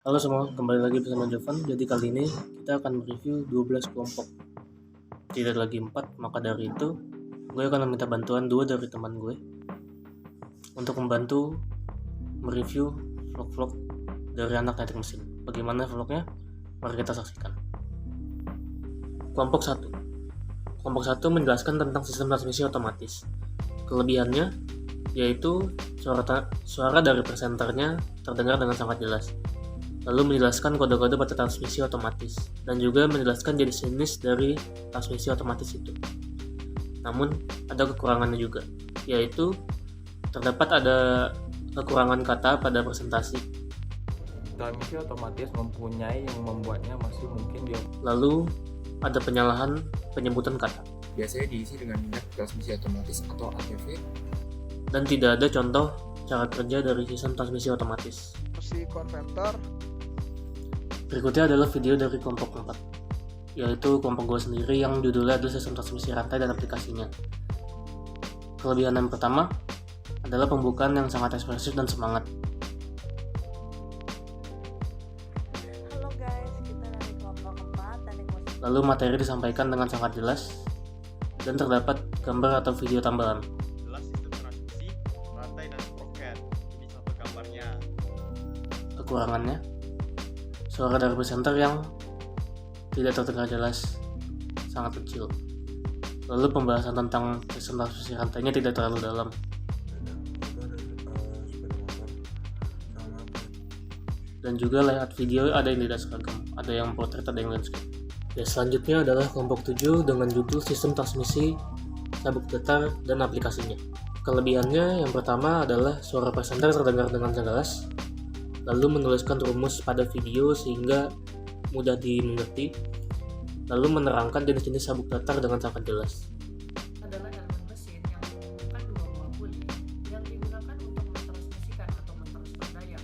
Halo semua, kembali lagi bersama Jovan. Jadi kali ini kita akan mereview 12 kelompok. Tidak lagi 4, maka dari itu gue akan meminta bantuan 2 dari teman gue untuk membantu mereview vlog-vlog dari anak netik mesin. Bagaimana vlognya? Mari kita saksikan. Kelompok 1. Kelompok 1 menjelaskan tentang sistem transmisi otomatis. Kelebihannya yaitu suara dari presenternya terdengar dengan sangat jelas. Lalu menjelaskan kode-kode pada transmisi otomatis, dan juga menjelaskan jenis-jenis dari transmisi otomatis itu. Namun, ada kekurangannya juga, yaitu terdapat ada kekurangan kata pada presentasi. Transmisi otomatis mempunyai yang membuatnya masih mungkin dia. Lalu, ada penyalahan penyebutan kata. Biasanya diisi dengan minat transmisi otomatis atau ATV. Dan tidak ada contoh cara kerja dari sistem transmisi otomatis. Fungsi konverter. Berikutnya adalah video dari kelompok 4, yaitu kelompok gue sendiri yang judulnya adalah sistem transmisi rantai dan aplikasinya. Kelebihan yang pertama adalah pembukaan yang sangat ekspresif dan semangat. Halo guys, kita dari kelompok 4 teknik musik. Lalu materi disampaikan dengan sangat jelas dan terdapat gambar atau video tambahan. Jelas sistem transmisi, rantai dan sprocket. Ini satu gambarnya. Kekurangannya, suara dari presenter yang tidak terdengar jelas, sangat kecil. Lalu pembahasan tentang sistem transmisi rantainya tidak terlalu dalam. Dan juga layout video ada yang tidak seragam, ada yang portrait, ada yang landscape. Ya, selanjutnya adalah kelompok 7 dengan judul sistem transmisi sabuk datar dan aplikasinya. Kelebihannya yang pertama adalah suara presenter terdengar dengan jelas, lalu menuliskan rumus pada video sehingga mudah dimengerti, lalu menerangkan jenis-jenis sabuk datar dengan sangat jelas. Adalah elemen mesin yang menghubungkan dua buah puli yang digunakan untuk mentransmisikan atau mentransfer daya.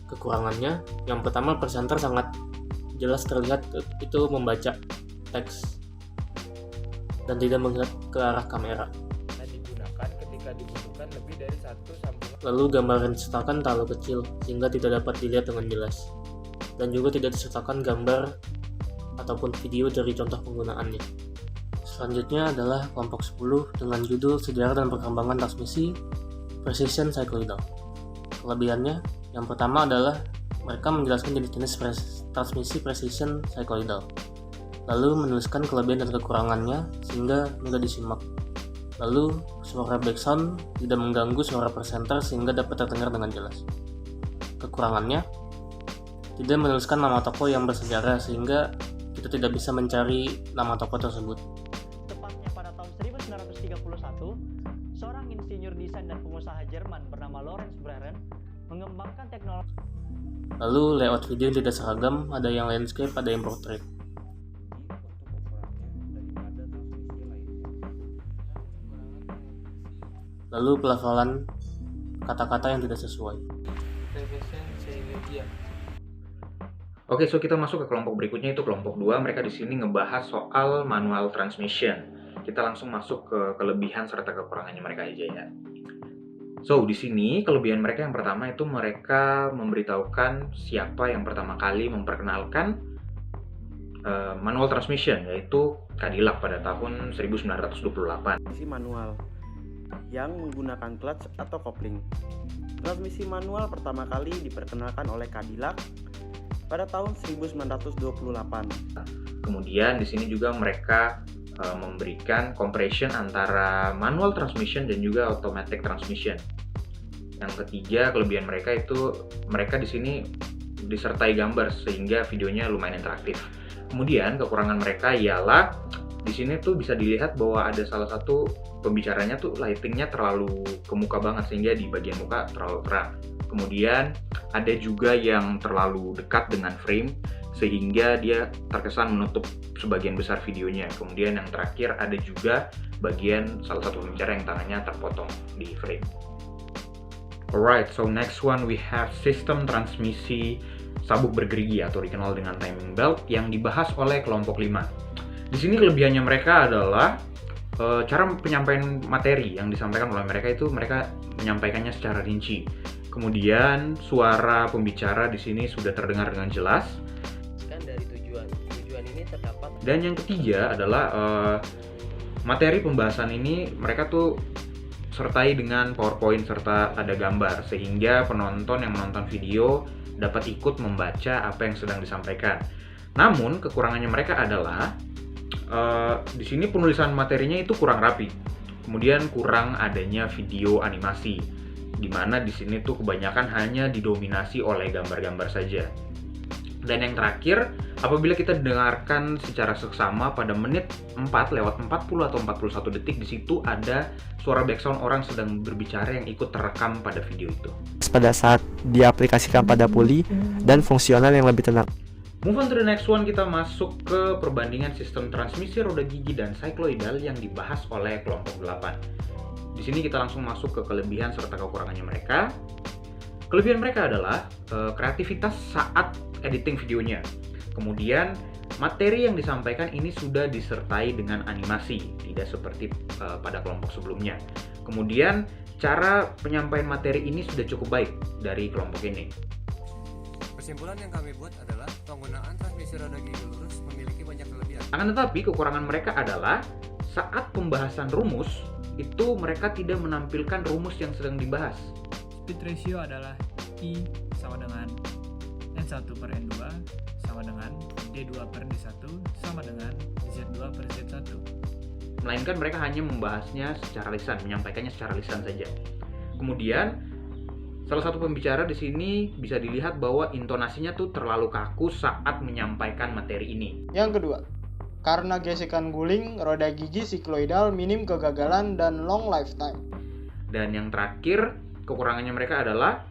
Kekurangannya, yang pertama presenter sangat jelas terlihat itu membaca teks dan tidak melihat ke arah kamera. Digunakan ketika dibutuhkan lebih dari satu sambungan. Lalu gambar yang disertakan terlalu kecil sehingga tidak dapat dilihat dengan jelas, dan juga tidak disertakan gambar ataupun video dari contoh penggunaannya. Selanjutnya adalah kelompok 10 dengan judul sejarah dan perkembangan transmisi precision cycloidal. Kelebihannya, yang pertama adalah mereka menjelaskan jenis-jenis transmisi precision cycloidal, lalu menuliskan kelebihan dan kekurangannya sehingga mudah disimak. Lalu, suara background tidak mengganggu suara presenter sehingga dapat terdengar dengan jelas. Kekurangannya, tidak menuliskan nama toko yang bersejarah sehingga kita tidak bisa mencari nama toko tersebut. Tepatnya pada tahun 1931, seorang insinyur desain dan pengusaha Jerman bernama Lorenz Brehren mengembangkan teknologi. Lalu, layout video yang tidak seragam, ada yang landscape, ada yang portrait. Lalu pelafalan kata-kata yang tidak sesuai. Oke, so kita masuk ke kelompok berikutnya, itu kelompok 2. Mereka di sini ngebahas soal manual transmission. Kita langsung masuk ke kelebihan serta kekurangannya mereka aja ya. So, di sini kelebihan mereka yang pertama itu mereka memberitahukan siapa yang pertama kali memperkenalkan manual transmission, yaitu Cadillac pada tahun 1928. Transmisi manual yang menggunakan clutch atau kopling. Transmisi manual pertama kali diperkenalkan oleh Cadillac pada tahun 1928. Kemudian di sini juga mereka memberikan comparison antara manual transmission dan juga automatic transmission. Yang ketiga, kelebihan mereka itu mereka di sini disertai gambar sehingga videonya lumayan interaktif. Kemudian kekurangan mereka ialah di sini tuh bisa dilihat bahwa ada salah satu pembicaranya tuh lightingnya terlalu ke muka banget sehingga di bagian muka terlalu terang. Kemudian ada juga yang terlalu dekat dengan frame sehingga dia terkesan menutup sebagian besar videonya. Kemudian yang terakhir ada juga bagian salah satu pembicara yang tangannya terpotong di frame. Alright, so next one we have sistem transmisi sabuk bergerigi atau dikenal dengan timing belt yang dibahas oleh kelompok 5. Di sini kelebihannya mereka adalah cara penyampaian materi yang disampaikan oleh mereka itu mereka menyampaikannya secara rinci. Kemudian suara pembicara di sini sudah terdengar dengan jelas. Dari tujuan ini terdapat. Dan yang ketiga adalah materi pembahasan ini mereka tuh sertai dengan PowerPoint serta ada gambar sehingga penonton yang menonton video dapat ikut membaca apa yang sedang disampaikan. Namun kekurangannya mereka adalah di sini penulisan materinya itu kurang rapi. Kemudian kurang adanya video animasi, di mana di sini tuh kebanyakan hanya didominasi oleh gambar-gambar saja. Dan yang terakhir, apabila kita dengarkan secara seksama pada menit 4:40 atau 41 detik, di situ ada suara background orang sedang berbicara yang ikut terekam pada video itu. Pada saat diaplikasikan pada puli dan fungsional yang lebih tenang. Move on to the next one, kita masuk ke perbandingan sistem transmisi roda gigi dan cycloidal yang dibahas oleh kelompok 8. Di sini kita langsung masuk ke kelebihan serta kekurangannya mereka. Kelebihan mereka adalah kreativitas saat editing videonya. Kemudian materi yang disampaikan ini sudah disertai dengan animasi, tidak seperti pada kelompok sebelumnya. Kemudian cara penyampaian materi ini sudah cukup baik dari kelompok ini. Kesimpulan yang kami buat adalah penggunaan transmisi roda gigi lurus memiliki banyak kelebihan. Akan tetapi kekurangan mereka adalah saat pembahasan rumus itu mereka tidak menampilkan rumus yang sedang dibahas. Speed ratio adalah I sama dengan N1 per N2 sama dengan D2 per D1 sama dengan Z2 per Z1. Melainkan mereka hanya membahasnya secara lisan, menyampaikannya secara lisan saja. Kemudian salah satu pembicara di sini bisa dilihat bahwa intonasinya tuh terlalu kaku saat menyampaikan materi ini. Yang kedua, karena gesekan guling, roda gigi sikloidal minim kegagalan dan long lifetime. Dan yang terakhir, kekurangannya mereka adalah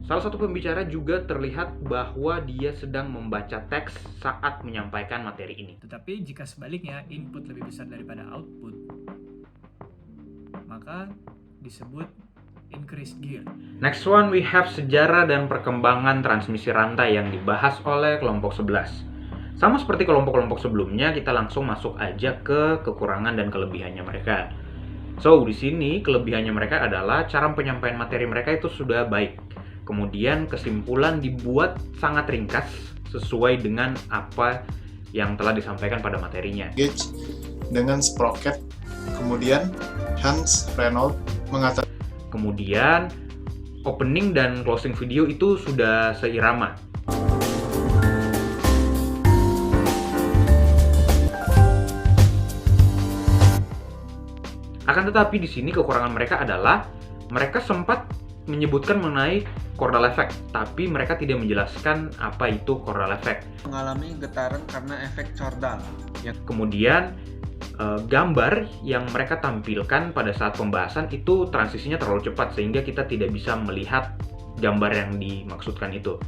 salah satu pembicara juga terlihat bahwa dia sedang membaca teks saat menyampaikan materi ini. Tetapi jika sebaliknya input lebih besar daripada output, maka disebut increased gear. Next one we have sejarah dan perkembangan transmisi rantai yang dibahas oleh kelompok 11. Sama seperti kelompok-kelompok sebelumnya, kita langsung masuk aja ke kekurangan dan kelebihannya mereka. So, di sini kelebihannya mereka adalah cara penyampaian materi mereka itu sudah baik. Kemudian kesimpulan dibuat sangat ringkas sesuai dengan apa yang telah disampaikan pada materinya. Gauge dengan sprocket, kemudian Hans Renault mengatakan. Kemudian opening dan closing video itu sudah seirama. Akan tetapi di sini kekurangan mereka adalah mereka sempat menyebutkan mengenai chordal effect, tapi mereka tidak menjelaskan apa itu chordal effect. Mengalami getaran karena efek chordal. Kemudian gambar yang mereka tampilkan pada saat pembahasan itu transisinya terlalu cepat sehingga kita tidak bisa melihat gambar yang dimaksudkan itu.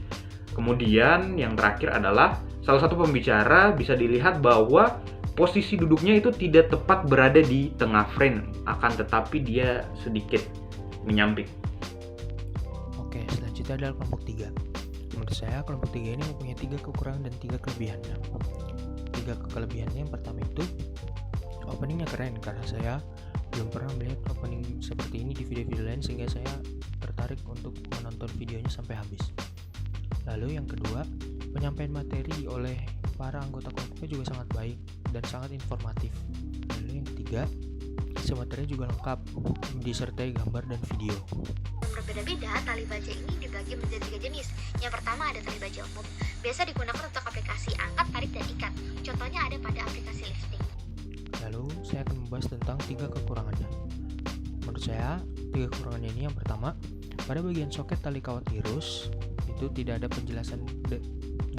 Kemudian yang terakhir adalah salah satu pembicara bisa dilihat bahwa posisi duduknya itu tidak tepat berada di tengah frame, akan tetapi dia sedikit menyamping. Oke, selanjutnya adalah kelompok 3. Menurut saya kelompok 3 ini mempunyai 3 kekurangan dan 3 kelebihannya. 3 kelebihannya yang pertama itu openingnya keren, karena saya belum pernah melihat opening seperti ini di video-video lain sehingga saya tertarik untuk menonton videonya sampai habis. Lalu yang kedua, penyampaian materi oleh para anggota kelompoknya juga sangat baik dan sangat informatif. Lalu yang ketiga, isi materi juga lengkap, disertai gambar dan video. Berbeda-beda, tali baja ini dibagi menjadi 3 jenis. Yang pertama ada tali baja umum, biasa digunakan untuk aplikasi angkat, tarik, dan ikat. Contohnya ada pada aplikasi lifting. Lalu saya akan membahas tentang 3 kekurangannya. Menurut saya 3 kekurangannya ini yang pertama, pada bagian soket tali kawat tirus itu tidak ada penjelasan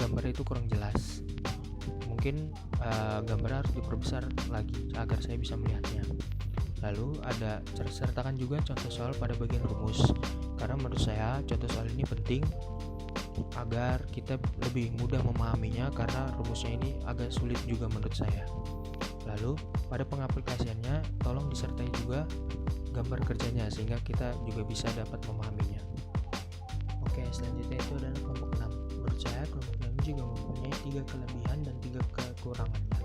gambar itu kurang jelas. Mungkin gambar harus diperbesar lagi agar saya bisa melihatnya. Lalu ada sertakan juga contoh soal pada bagian rumus, karena menurut saya contoh soal ini penting agar kita lebih mudah memahaminya karena rumusnya ini agak sulit juga menurut saya. Lalu pada pengaplikasiannya tolong disertai juga gambar kerjanya sehingga kita juga bisa dapat memahaminya. Oke, selanjutnya itu adalah kelompok 6. Menurut saya kelompok 6 juga mempunyai 3 kelebihan dan 3 kekurangannya.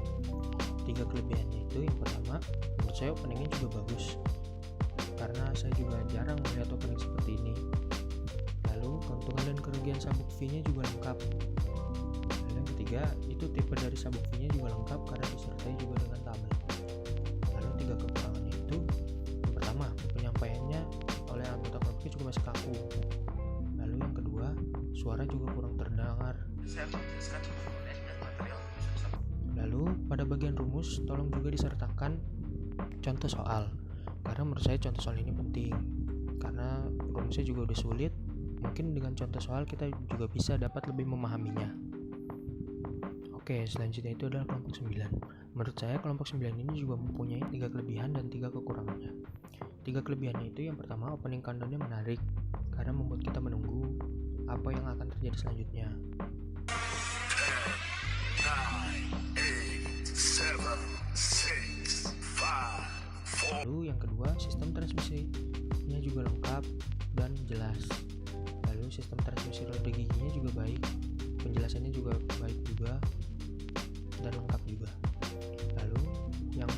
3 kelebihannya itu yang pertama, menurut saya openingnya juga bagus karena saya juga jarang melihat opening seperti ini. Lalu keuntungan dan kerugian sabuk V-nya juga lengkap. Dan yang ketiga, itu tipe dari sabuk V-nya juga lengkap karena disertai juga dengan tabel. Lalu 3 kekurangannya itu, yang pertama, penyampaiannya oleh anggota kelompoknya juga masih kaku. Lalu yang kedua, suara juga kurang terdengar. Lalu pada bagian rumus, tolong juga disertakan contoh soal, karena menurut saya contoh soal ini penting, karena rumusnya juga udah sulit. Mungkin dengan contoh soal kita juga bisa dapat lebih memahaminya. Oke, selanjutnya itu adalah kelompok 9. Menurut saya kelompok 9 ini juga mempunyai 3 kelebihan dan 3 kekurangannya. 3 kelebihannya itu, yang pertama, opening countdown-nya menarik karena membuat kita menunggu apa yang akan terjadi selanjutnya. Lalu yang kedua, sistem transmisinya juga lengkap dan jelas. Lalu sistem transmisi roda giginya juga baik, penjelasannya juga baik juga dan lengkap juga. Lalu yang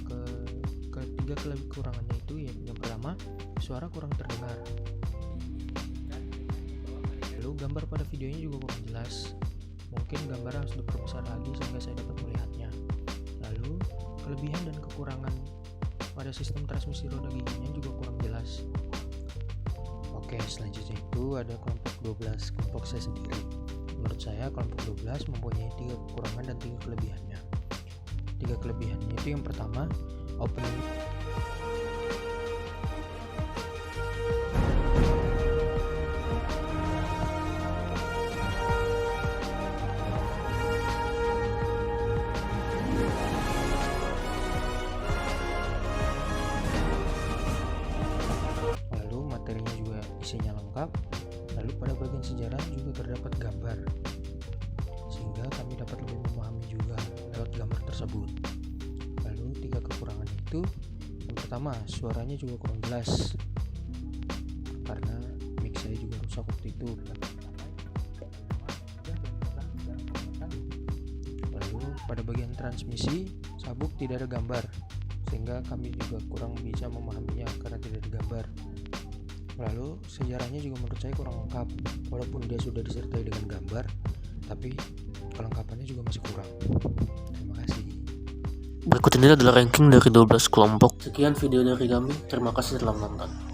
ketiga kekurangannya itu, yang pertama, suara kurang terdengar. Lalu gambar pada videonya juga kurang jelas, mungkin gambar harus diperbesar lagi sehingga saya dapat melihatnya. Lalu kelebihan dan kekurangan pada sistem transmisi roda giginya juga kurang jelas. Oke, selanjutnya itu ada kelompok 12, kelompok saya sendiri. Menurut saya kelompok 12 mempunyai 3 kekurangan dan 3 kelebihannya. 3 kelebihannya itu, yang pertama, opening isinya lengkap. Lalu pada bagian sejarah juga terdapat gambar, sehingga kami dapat lebih memahami juga lewat gambar tersebut. Lalu 3 kekurangannya itu, yang pertama, suaranya juga kurang jelas karena mic saya juga rusak waktu itu. Lalu pada bagian transmisi sabuk tidak ada gambar, sehingga kami juga kurang bisa memahaminya karena tidak ada gambar. Lalu sejarahnya juga menurut saya kurang lengkap, walaupun dia sudah disertai dengan gambar, tapi kelengkapannya juga masih kurang. Terima kasih. Berikut ini adalah ranking dari 12 kelompok. Sekian video dari kami, terima kasih telah menonton.